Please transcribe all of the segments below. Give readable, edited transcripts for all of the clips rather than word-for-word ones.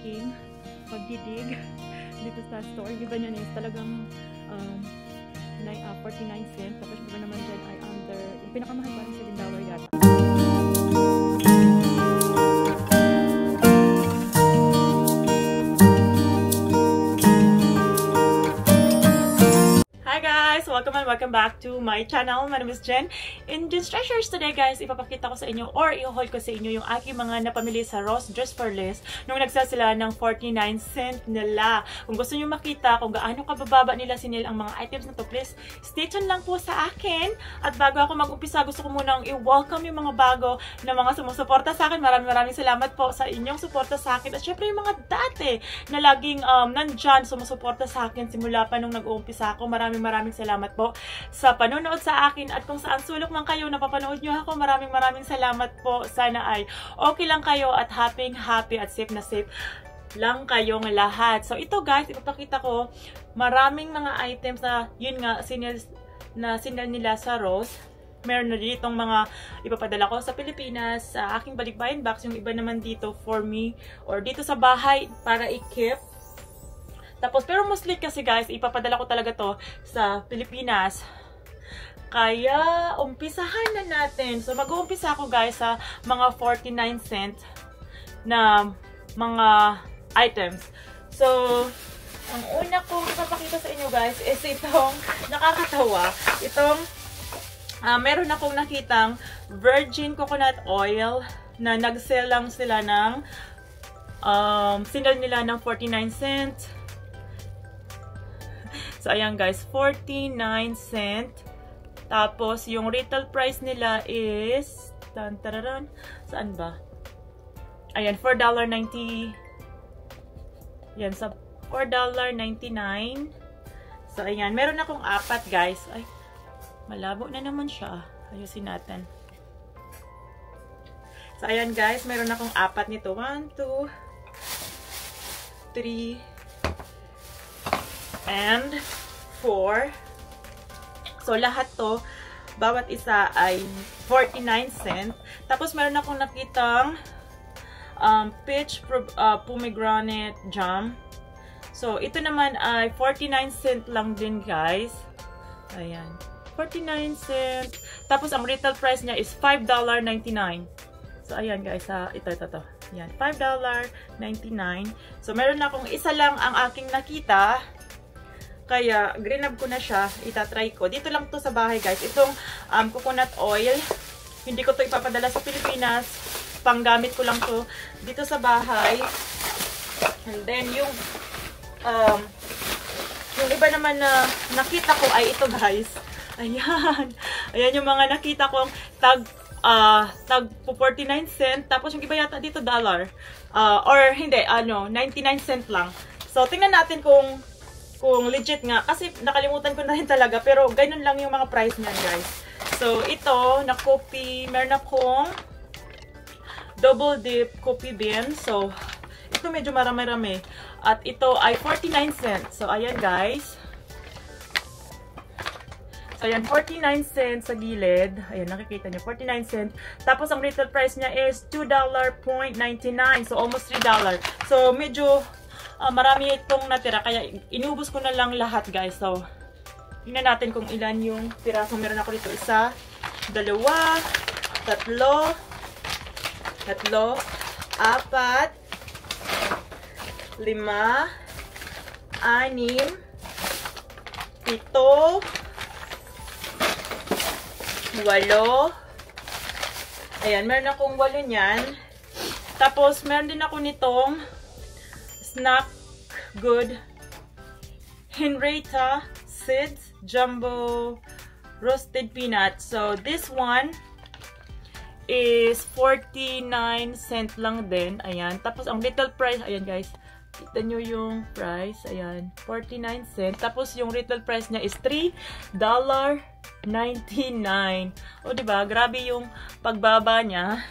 aking pagdidig dito sa store. Yung iba niyan is talagang 49 cents. Tapos iba naman dyan ay under, yung pinakamahal parang $7 yata. Welcome back to my channel. My name is Jen. In Jen's Treasures today, guys, ipapakita ko sa inyo or i-haul ko sa inyo yung aking mga napamili sa Ross Dress for Less nung nagsale sila ng 49 cent nila. Kung gusto nyo makita kung gaano kabababa nila sinil ang mga items na to, please stay tuned lang po sa akin. At bago ako mag-umpisa, gusto ko munang i-welcome yung mga bago na mga sumusuporta sa akin. Maraming salamat po sa inyong suporta sa akin. At syempre yung mga dati na laging nandyan sumusuporta sa akin simula pa nung nag-uumpisa ako. Maraming salamat po sa panonood sa akin, at kung saan sulok man kayo napapanood nyo ako, maraming salamat po. Sana ay okay lang kayo at happy at safe na safe lang kayong lahat. So ito guys, ipapakita ko maraming mga items na yun nga sinil nila sa Ross. Meron na ditong mga ipapadala ko sa Pilipinas sa aking balikbayan box, yung iba naman dito for me or dito sa bahay para i-keep. Tapos, pero mostly kasi guys, ipapadala ko talaga to sa Pilipinas. Kaya, umpisahan na natin. So, mag-uumpisa ako guys sa mga 49 cents na mga items. So, ang una kong ipapakita sa inyo guys is itong nakakatawa. Itong, meron akong nakitang virgin coconut oil na nag-sell lang sila ng, sinal nila ng 49 cents. So, ayan guys, 49 cent. Tapos, yung retail price nila is, saan ba? Ayan, $4.90. Ayan, sa $4.99. So, ayan, meron akong apat guys. Ay, malabo na naman siya. Ayusin natin. So, ayan guys, meron akong apat nito. 1, 2, 3, and 4. So, lahat to, bawat isa ay 49 cents. Tapos, meron akong nakitang peach pomegranate jam. So, ito naman ay 49 cents lang din, guys. Ayan. 49 cents. Tapos, ang retail price niya is $5.99. So, ayan, guys. Ito. Ayan, $5.99. So, meron akong isa lang ang aking nakita. Kaya, grinab ko na siya. Itatry ko. Dito lang to sa bahay, guys. Itong coconut oil. Hindi ko to ipapadala sa Pilipinas. Panggamit ko lang to dito sa bahay. And then, yung iba naman na nakita ko ay ito, guys. Ayan. Ayan yung mga nakita kong tag 49 cent. Tapos, yung iba yata dito, dollar. Or, hindi, 99 cent lang. So, tingnan natin kung legit nga. Kasi nakalimutan ko na rin talaga. Pero ganun lang yung mga price niyan, guys. So, ito, na-copy. Meron akong double dip coffee bean. So, ito medyo marami-rami. At ito ay 49 cents. So, ayan, guys. So, ayan, 49 cents sa gilid. Ayan, nakikita nyo, 49 cents. Tapos, ang retail price niya is $2.99. So, almost $3. So, medyo marami itong natira, kaya inubos ko na lang lahat, guys. So, tingnan natin kung ilan yung piraso meron ako dito. 1, 2, 3, 4, 5, 6, 7, 8, 9, 10, 8. Ayan, meron akong 8 niyan. Tapos, meron din ako nitong Snack Good Henrietta Seeds Jumbo Roasted Peanuts. So, this one is 49 cent lang din. Ayan. Tapos, ang retail price, ayan guys. Kita nyo yung price. Ayan. 49 cent. Tapos, yung retail price niya is $3.99. O, diba? Grabe yung pagbaba niya.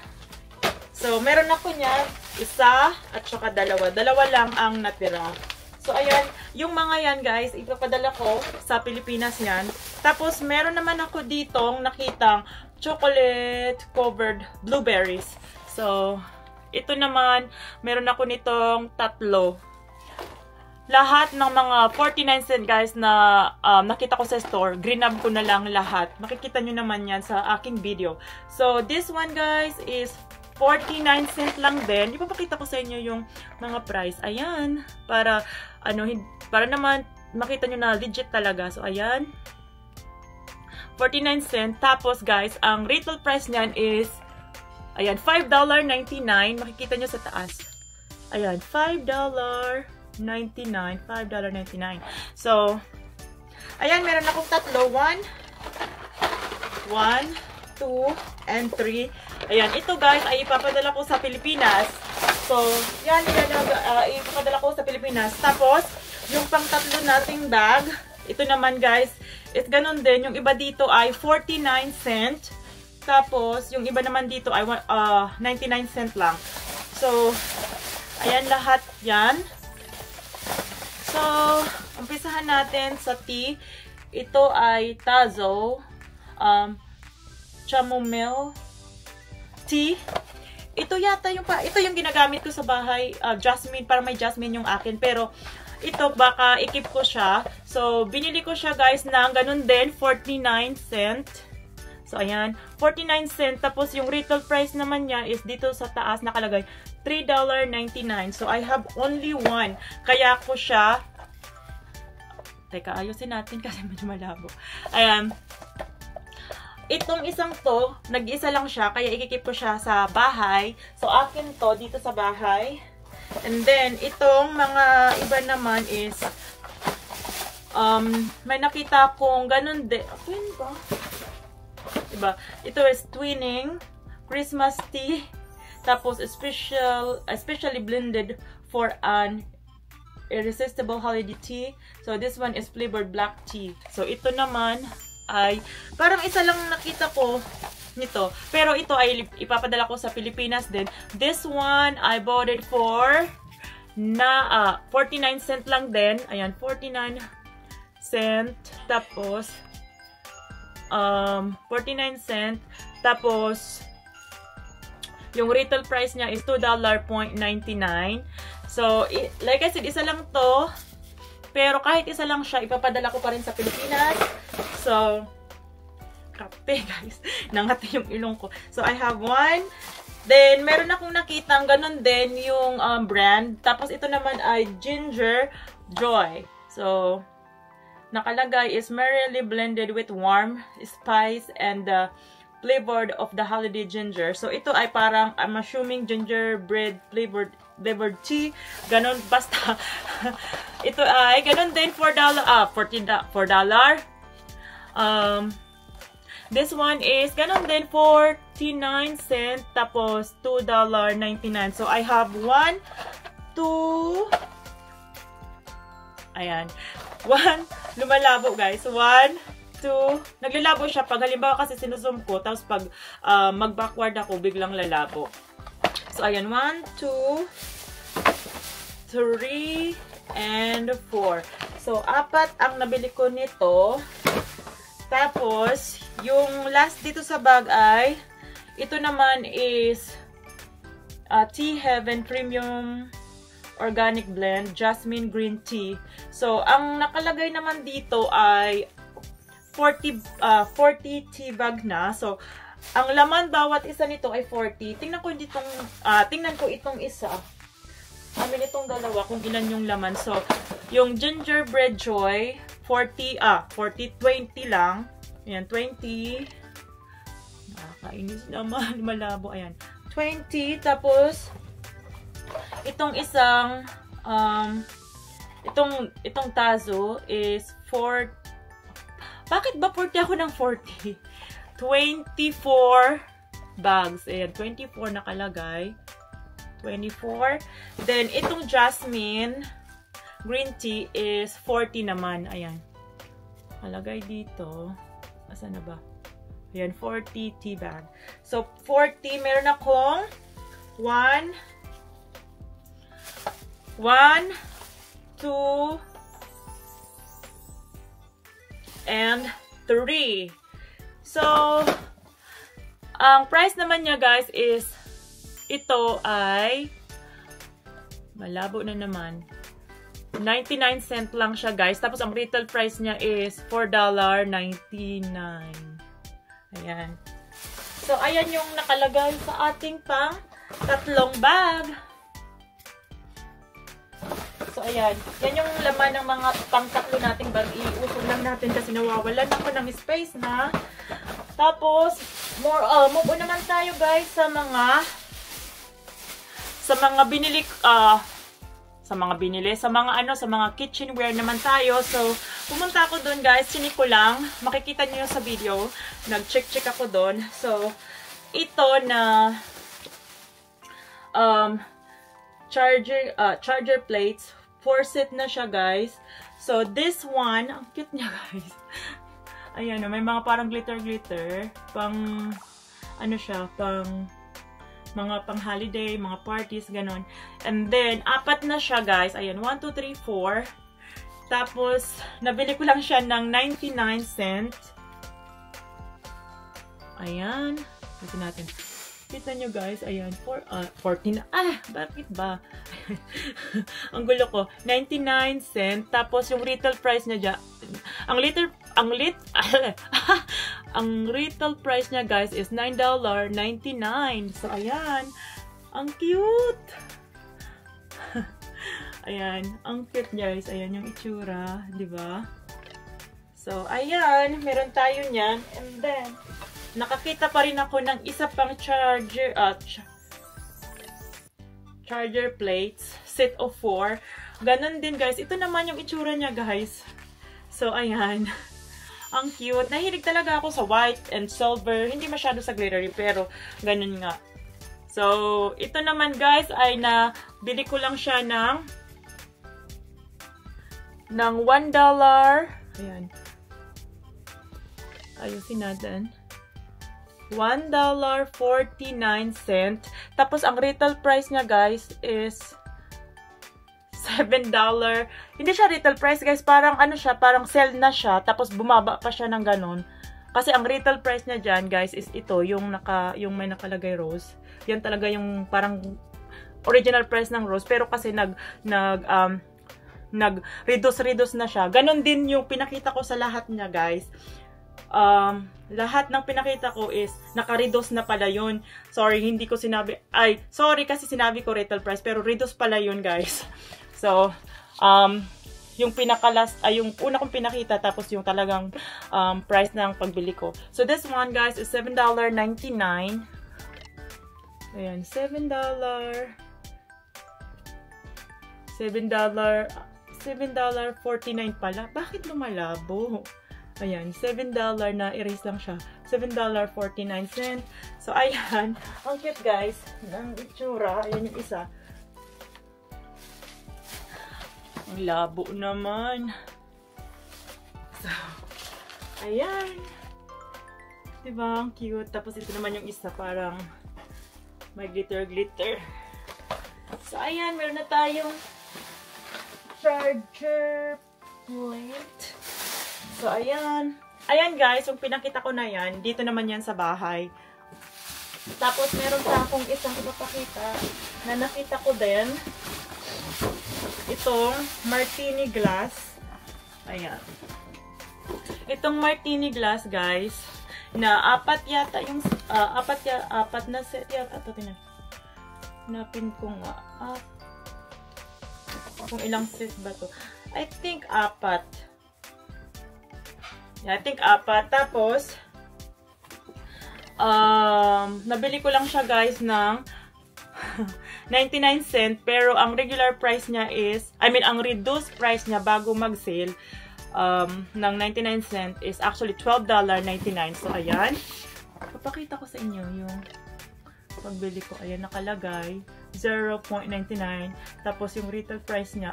So, meron ako niya. Isa at saka dalawa. Dalawa lang ang natira. So, ayan. Yung mga yan, guys, ipapadala ko sa Pilipinas yan. Tapos, meron naman ako ditong nakitang chocolate-covered blueberries. So, ito naman, meron ako nitong tatlo. Lahat ng mga 49 cent guys na nakita ko sa store, grinab ko na lang lahat. Makikita nyo naman yan sa aking video. So, this one guys is 49 cent lang din. Ipapakita ko sa inyo yung mga price. Ayan. Para naman makita nyo na legit talaga. So, ayan. 49 cent. Tapos guys, ang retail price niyan is, ayan, $5.99. Makikita nyo sa taas. Ayan, $5.99. So, ayan, meron akong tatlo. 1, 2, and 3. Ayan, ito guys ay ipapadala ko sa Pilipinas. So, yan, ipapadala ko sa Pilipinas. Tapos, yung pang tatlo nating bag, ito naman guys, is ganun din. Yung iba dito ay 49 cent. Tapos, yung iba naman dito ay 99 cent lang. So, ayan lahat yan. So, umpisahan natin sa tea. Ito ay Tazo Chamomile tea. Ito yata ito yung ginagamit ko sa bahay, jasmine, para may jasmine yung akin, pero ito baka i-keep ko siya. So, binili ko siya guys ng ganun din, 49 cent. So, ayan, 49 cent. Tapos, yung retail price naman niya is dito sa taas nakalagay, $3.99. So, I have only one. Kaya ko siya, teka, ayusin natin kasi medyo malabo. Ayan. Itong isang to, nag-isa lang siya, kaya ikikip ko siya sa bahay. So, akin to, dito sa bahay. And then, itong mga iba naman is, may nakita kong ganun din. Twin ba? Diba? Ito is Twinning Christmas tea. Tapos, especially blended for an irresistible holiday tea. So, this one is flavored black tea. So, ito naman ay, parang isa lang nakita ko nito. Pero ito ay ipapadala ko sa Pilipinas din. This one, I bought it for 49 cent lang din. Ayan, 49 cent. Tapos, 49 cent. Tapos, yung retail price niya is $2.99. So, like I said, isa lang to. Pero kahit isa lang siya, ipapadala ko pa rin sa Pilipinas. So, kape guys. Nangati yung ilong ko. So, I have one. Then, meron akong nakitang ganun din yung brand. Tapos, ito naman ay Ginger Joy. So, nakalagay is merrily blended with warm spice and flavored of the holiday ginger. So, ito ay parang, I'm assuming gingerbread flavored tea. Ganon, basta. Ito ay, ganon din, $4. This one is, ganon din, 49 cent. Tapos, $2.99. So, I have 1, 2, ayan. 1, lumalabo guys. 1, 2, naglalabo siya pag halimbawa kasi sinusum ko, tapos pag mag-backward ako, biglang lalabo. So, ayan, 1, 2, 3, and 4. So, 4 ang nabili ko nito. Tapos, yung last dito sa bag ay, ito naman is Tea Heaven Premium Organic Blend Jasmine Green Tea. So, ang nakalagay naman dito ay 40 tea bag na. So, ang laman bawat isa nito ay 40. Tingnan ko itong isa. Amin itong dalawa kung ilan yung laman. So, yung Gingerbread Joy 20 lang. Ayan, 20. Nakakainis naman, malabo. Ayan, 20. Tapos, itong isang itong Tazo is 4. Bakit ba 40 ako ng 40? 24 bags. Ayan, 24 nakalagay. 24. Then, itong Jasmine Green Tea is 40 naman. Ayan. Nakalagay dito. Asan na ba? Ayan, 40 tea bag. So, 40. Meron akong 1, 2, and 3. So, ang price naman niya guys is ito ay malabo na naman. 99 cent lang siya, guys. Tapos, ang retail price niya is $4.99. Ayan. So, ayan yung nakalagay sa ating pang tatlong bag. So, ayan. Yan yung laman ng mga pang-tatlo nating bag. Iusog lang natin kasi nawawalan ako ng space na. Tapos, move on naman tayo, guys, sa mga binili, sa mga kitchenware naman tayo. So, pumunta ako doon, guys. Chinik ko lang. Makikita niyo sa video. Nag-check ako doon. So, ito na charger plates. 4-set na siya, guys. So, this one, ang cute niya, guys. Ayan, may mga parang glitter-glitter. Pang, ano siya, mga pang-holiday, mga parties, ganon. And then, 4 na siya, guys. Ayan, 1, 2, 3, 4. Tapos, nabili ko lang siya ng 99 cents. Ayan. Ito natin. Kita nyo, guys. Ayan, 14. Bakit ba? Ang gulo ko. 99 cents. Tapos, yung retail price niya dyan. Ang retail price niya, guys, is $9.99. So, ayan. Ang cute! Ayan. Ang cute, guys. Ayan yung itsura. Diba? So, ayan. Meron tayo niyan. And then, nakakita pa rin ako ng isa pang charger plates. Set of 4. Ganon din, guys. Ito naman yung itsura niya, guys. So, ayan. Ang cute. Nahilig talaga ako sa white and silver. Hindi masyado sa glittery, pero ganun nga. So, ito naman, guys, ay nabili ko lang siya ng $1. Ayan. Ayusin natin. $1.49. Tapos, ang retail price niya, guys, is $7. Hindi siya retail price, guys. Parang ano siya, parang sell na siya. Tapos bumaba pa siya ng ganun. Kasi ang retail price niya dyan, guys, is ito. Yung may nakalagay rose. Yan talaga yung parang original price ng rose. Pero kasi nag-reduce na siya. Ganon din yung pinakita ko sa lahat niya, guys. Lahat ng pinakita ko is naka-reduce na pala yun. Sorry, hindi ko sinabi. Sorry kasi sinabi ko retail price. Pero reduce pala yun, guys. So, yung yung una kong pinakita, tapos yung talagang price ng pagbili ko. So, this one, guys, is $7.99. Ayan, $7. $7.49 pala. Bakit lumalabo? Ayan, $7 na erase lang siya. $7.49. So, ayan. Ang cute, guys. Ang itsura. Ayan yung isa. Ang labo naman. So, ayan. Diba? Ang cute. Tapos ito naman yung isa. Parang may glitter-glitter. So, ayan. Meron na tayong charger plate. So, ayan. Ayan, guys. Yung pinakita ko na yan. Dito naman yan sa bahay. Tapos, meron pa akong isang ipapakita na nakita ko din. Itong martini glass. Ayan. Itong martini glass, guys, na 4 yata yung 4 na set yata. Ito, tinapin ko nga. Kung ilang set ba to? I think 4. Yeah, I think 4. Tapos, nabili ko lang siya, guys, ng 99 cent, pero ang regular price niya is, ang reduced price niya bago mag-sale ng 99 cent is actually $12.99. So, ayan. Papakita ko sa inyo yung pagbili ko. Ayan, nakalagay. 0.99. Tapos, yung retail price niya.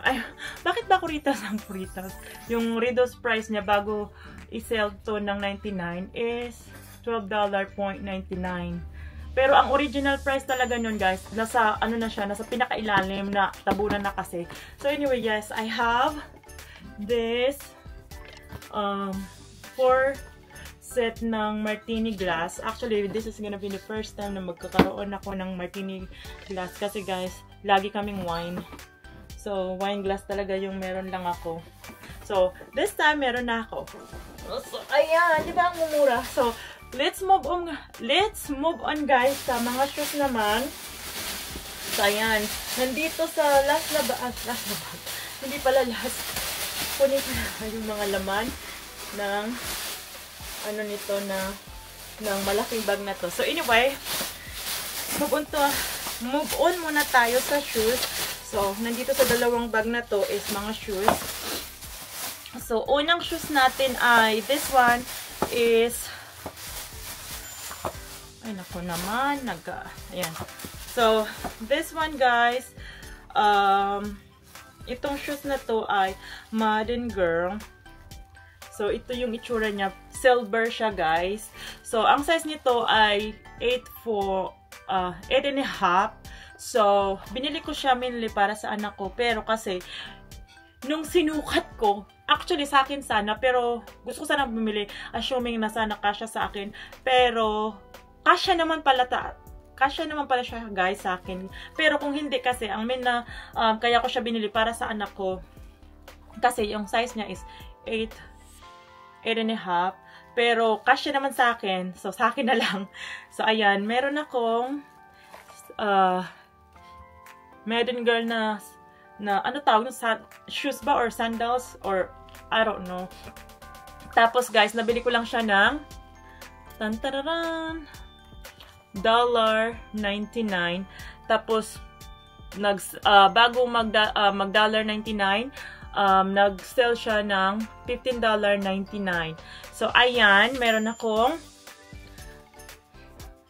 Bakit ba kuritas ang kuritas? Yung reduced price niya bago i-sell to ng 99 is $12.99. Pero ang original price talaga nun, guys, nasa, nasa pinakailalim na tabunan na kasi. So, anyway, yes, I have this 4 set ng martini glass. Actually, this is gonna be the first time na magkakaroon ako ng martini glass kasi guys, lagi kaming wine. So, wine glass talaga yung meron lang ako. So, this time meron na ako. So, ayan, di ba ang mumura? So, let's move on guys sa mga shoes naman. So, ayan, nandito sa last na bag. Hindi pala last. Kunin ko na yung mga laman ng ano nito ng malaking bag na to. So anyway, move on muna tayo sa shoes. So nandito sa dalawang bag na to is mga shoes. So unang shoes natin ay this one is ay nako naman ayan. So this one guys, itong shoes na to ay Modern Girl. So, ito yung itsura niya. Silver siya, guys. So, ang size nito ay 8.5. So, binili ko siya mainly para sa anak ko. Pero kasi, nung sinukat ko, actually sa akin sana, pero gusto ko sana bumili, assuming na sana kasya sa akin. Pero, kasya naman pala siya, guys, sa akin. Pero kung hindi kasi, ang kaya ko siya binili para sa anak ko. Kasi, yung size niya is 8.5. Pero, kasya naman sa akin. So, sa akin na lang. So, ayan. Meron akong Modern Girl na ano tawag? Shoes ba? Or sandals? Or, I don't know. Tapos, guys, nabili ko lang siya ng $1.99. Tapos, bago mag-$1.99, nag-sell siya ng $15.99. So, ayan, meron akong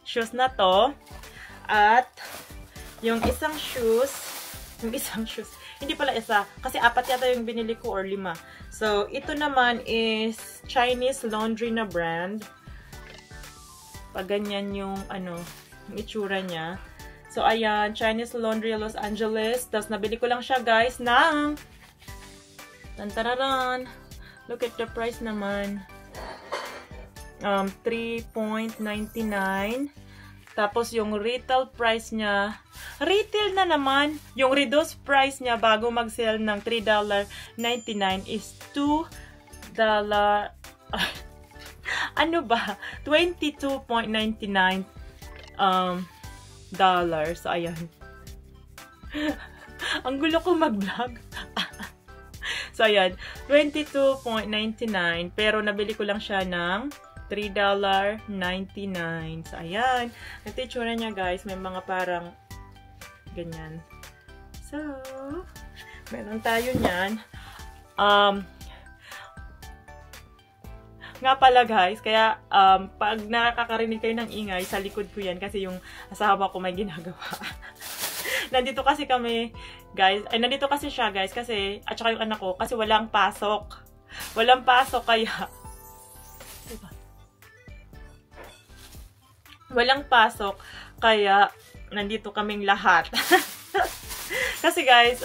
shoes na to. At, yung isang shoes, hindi pala isa, kasi 4 yata yung binili ko or 5. So, ito naman is Chinese laundry na brand. Pag ganyan yung, yung itsura niya. So, ayan, Chinese Laundry Los Angeles. Tapos, nabili ko lang siya, guys, ng tantararan. Look at the price naman. $3.99. Tapos, yung retail price niya, retail na naman, yung reduced price niya bago mag-sale ng $3.99 is $2. Ano ba? $22.99 dollars. So, ayan. Ang gulo ko mag-vlog. So, ayan. $22.99. Pero, nabili ko lang siya ng $3.99. So, ayan. Ito yung tsura niya, guys. May mga parang ganyan. So, meron tayo niyan. Nga pala, guys. Kaya, pag nakakarinig kayo ng ingay, sa likod ko yan. Kasi yung asawa ko may ginagawa. Nandito kasi kami, guys. Ay, nandito kasi siya, guys. Kasi, at saka yung anak ko, kasi walang pasok. Walang pasok, kaya walang pasok, kaya nandito kaming lahat. Kasi, guys,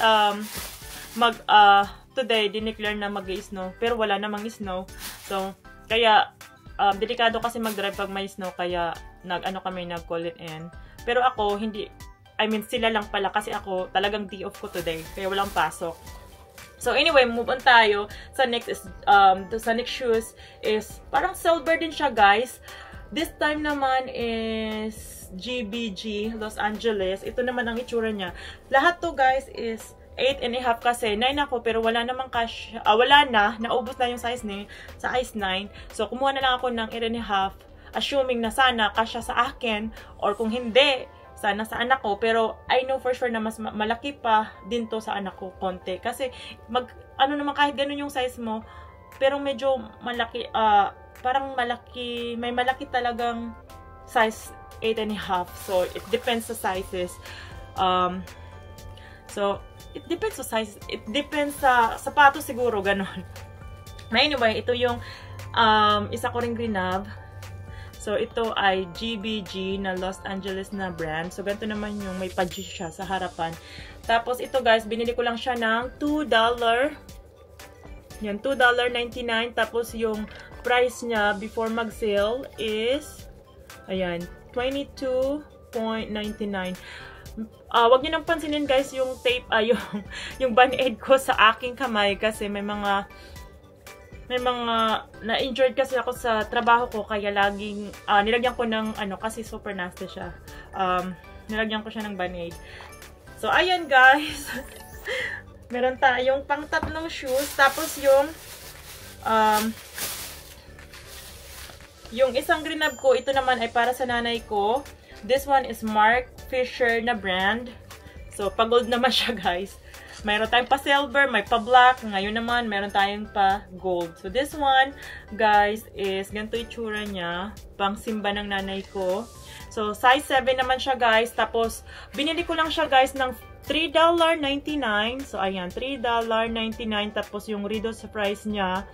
today, dineclare na mag-snow. Pero wala namang snow. So, kaya, delikado kasi mag-drive pag may snow. Kaya, nag-call it in. Pero ako, hindi, sila lang pala. Kasi ako, talagang day off ko today. Kaya walang pasok. So, anyway, move on tayo. Sa next shoes is, parang silver din siya, guys. This time naman is GBG, Los Angeles. Ito naman ang itsura niya. Lahat to, guys, is 8.5 kasi 9 ako, pero wala namang cash, wala na, naubos na yung size sa size 9. So, kumuha na lang ako ng 8.5, assuming na sana kasya sa akin, or kung hindi, sana sa anak ko. Pero, I know for sure na mas malaki pa din to sa anak ko, konti. Kasi, naman kahit ganun yung size mo, pero medyo malaki, parang malaki, may malaki talagang size 8.5. So, it depends sa sizes. So, it depends sa size. It depends sa sapatos siguro, ganon. Anyway, ito yung isa ko ring grinab. So, ito ay GBG na Los Angeles na brand. So, ganito naman yung may padgy siya sa harapan. Tapos, ito guys, binili ko lang siya ng $2. Yan, $2.99. Tapos, yung price niya before mag-sale is, ayan, 22.99. Wag niyo nang pansinin guys yung tape, yung band-aid ko sa aking kamay kasi may mga na-injured kasi ako sa trabaho ko kaya laging nilagyan ko ng kasi super nasty siya. Nilagyan ko siya ng band-aid. So ayan guys. Meron tayong pang tatlong shoes tapos yung isang grab ko, ito naman ay para sa nanay ko. This one is Mark Fisher na brand. So, pa-gold naman siya, guys. Mayroon tayong pa-silver, may pa-black. Ngayon naman, meron tayong pa-gold. So, this one, guys, is ganito itsura niya. Pang-simba ng nanay ko. So, size 7 naman siya, guys. Tapos, binili ko lang siya, guys, ng $3.99. So, ayan, $3.99. Tapos, yung reduced price niya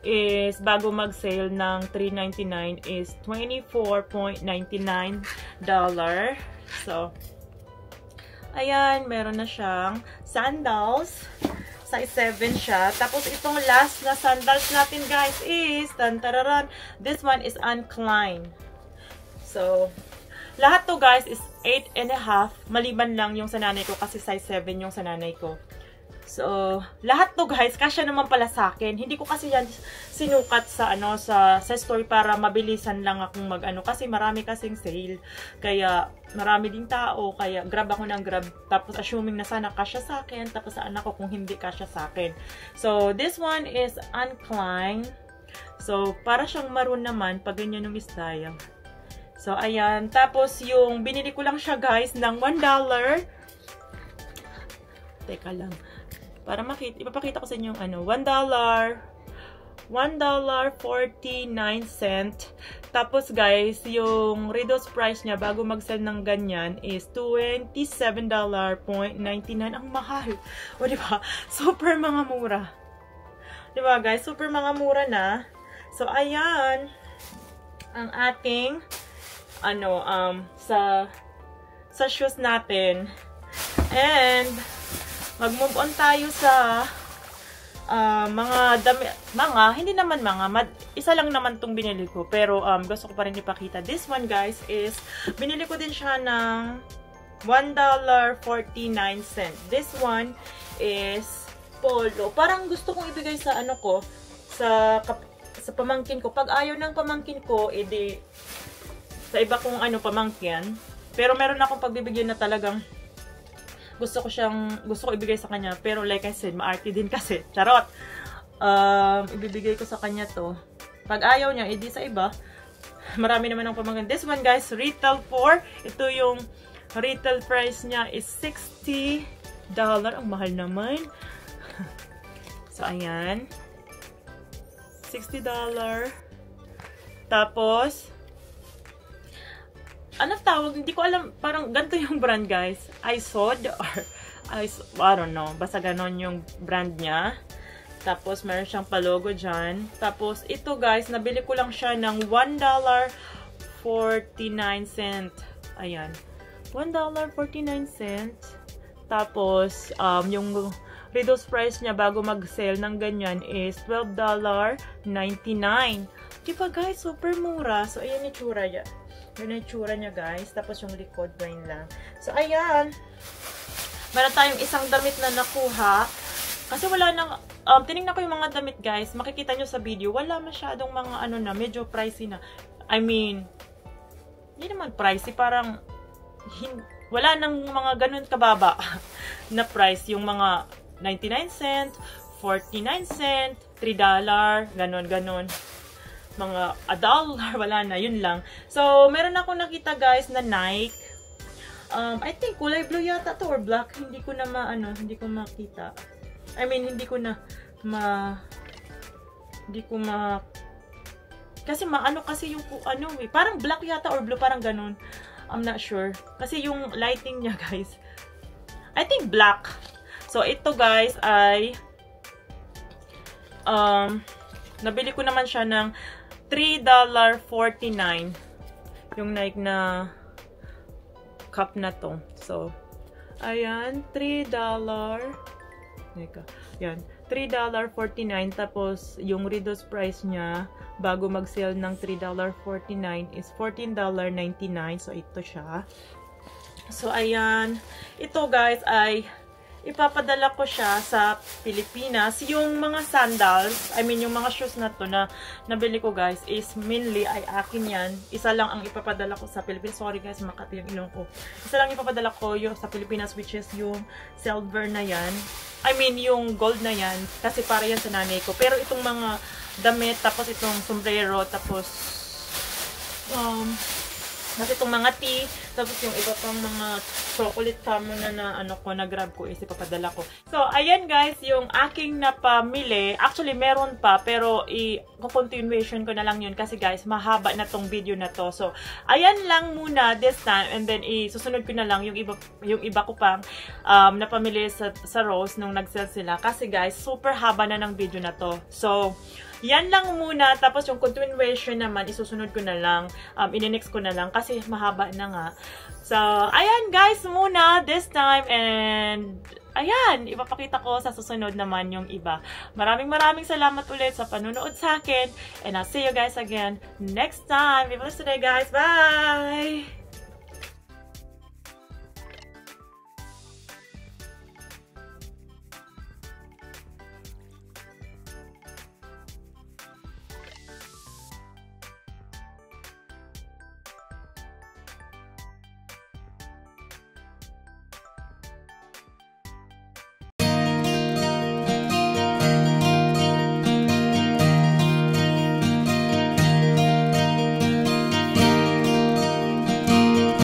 is bago mag-sale ng $3.99 is $24.99. So, ayan, meron na siyang sandals. Size 7 siya. Tapos, itong last na sandals natin, guys, is, tantararan, this one is Uncline. So, lahat to, guys, is 8.5. Maliban lang yung sa nanay ko kasi size 7 yung sa nanay ko. So, lahat to guys, kasya naman pala sa akin. Hindi ko kasi yan sinukat sa sa story para mabilisan lang akong kasi marami kasing sale. Kaya marami ding tao, kaya grab ako ng grab. Tapos assuming na sana kasya sa akin, tapos sa anak ko kung hindi kasya sa akin. So, this one is Uncline. So, para siyang maroon naman pag ganyan yung style. So, ayan. Tapos yung binili ko lang siya guys ng $1. Teka lang. Para ipapakita ko sa inyo yung $1. $1.49. Tapos guys, yung reduced price niya bago mag-sell ng ganyan is $27.99. Ang mahal. O diba? Super mga mura. Diba guys? Super mga mura na. So ayan ang ating sa shoes natin. And mag-move on tayo sa mga damit, hindi naman isa lang naman tong binili ko, pero gusto ko pa rin ipakita. This one guys is, binili ko din siya ng $1.49. This one is polo. Parang gusto kong ibigay sa sa pamangkin ko. Pag ayaw ng pamangkin ko, edi sa iba kong pamangkin. Pero meron akong pagbibigyan na talagang gusto ko ibigay sa kanya. Pero like I said, maarte din kasi. Charot! Ibibigay ko sa kanya to. Pag ayaw niya, edi sa iba. Marami naman ang pamangkin. This one guys, retail for. Ito yung retail price niya is $60. Ang mahal naman. So, ayan. $60. Tapos, anong tawag? Hindi ko alam. Parang ganito yung brand, guys. ISOD or I don't know. Basta ganon yung brand niya. Tapos, meron siyang palogo dyan. Tapos, ito, guys, nabili ko lang siya ng $1.49. Ayan. $1.49. Tapos, yung reduced price niya bago mag-sale ng ganyan is $12.99. Diba, guys? Super mura. So, ayan yung tsura niya. Yun yung tsura niya, guys. Tapos yung likod, plain lang. So, ayan. Meron tayong isang damit na nakuha. Kasi wala nang, tinignan ko yung mga damit, guys. Makikita nyo sa video, wala masyadong mga medyo pricey na. I mean, hindi naman pricey. Parang, wala nang mga ganun kababa na price. Yung mga 99 cent, 49 cent, $3, ganon. Mga $1, wala na, yun lang. So, meron ako nakita guys na Nike. I think kulay blue yata to or black. Hindi ko na hindi ko makita. I mean, hindi ko kasi kasi yung parang black yata or blue, parang ganun. I'm not sure. Kasi yung lighting niya guys, I think black. So, ito guys ay nabili ko naman siya ng $3.49 yung Nike na cup na to. So, ayan, $3. Teka, yan. $3.49 tapos yung reduced price niya bago mag-sale ng $3.49 is $14.99. So, ito siya. So, ayan. Ito, guys, ay ipapadala ko siya sa Pilipinas. Yung mga sandals, I mean, yung mga shoes na to na nabili ko, guys, is mainly ay akin yan. Isa lang ang ipapadala ko sa Pilipinas. Sorry, guys, makati yung ilong ko. Isa lang ipapadala ko yung sa Pilipinas, which is yung silver na yan. I mean, yung gold na yan. Kasi para yan sa nanay ko. Pero itong mga damit, tapos itong sombrero, tapos kasi itong mga tea, tapos yung iba pang mga chocolate camo na grab ko is ipapadala ko. So, ayan guys, yung aking napamili. Actually, meron pa, pero i-continuation ko na lang yun kasi guys, mahaba na tong video na to. So, ayan lang muna this time and then isusunod ko na lang yung iba ko pang napamili sa Rose nung nag-sell sila. Kasi guys, super haba na ng video na to. So, yan lang muna. Tapos yung continuation naman, isusunod ko na lang. Ininext ko na lang kasi mahaba na nga. So, ayan guys muna this time. And, ayan, ipapakita ko sa susunod naman yung iba. Maraming salamat ulit sa panunood sa akin. And I'll see you guys again next time. Be blessed today guys. Bye!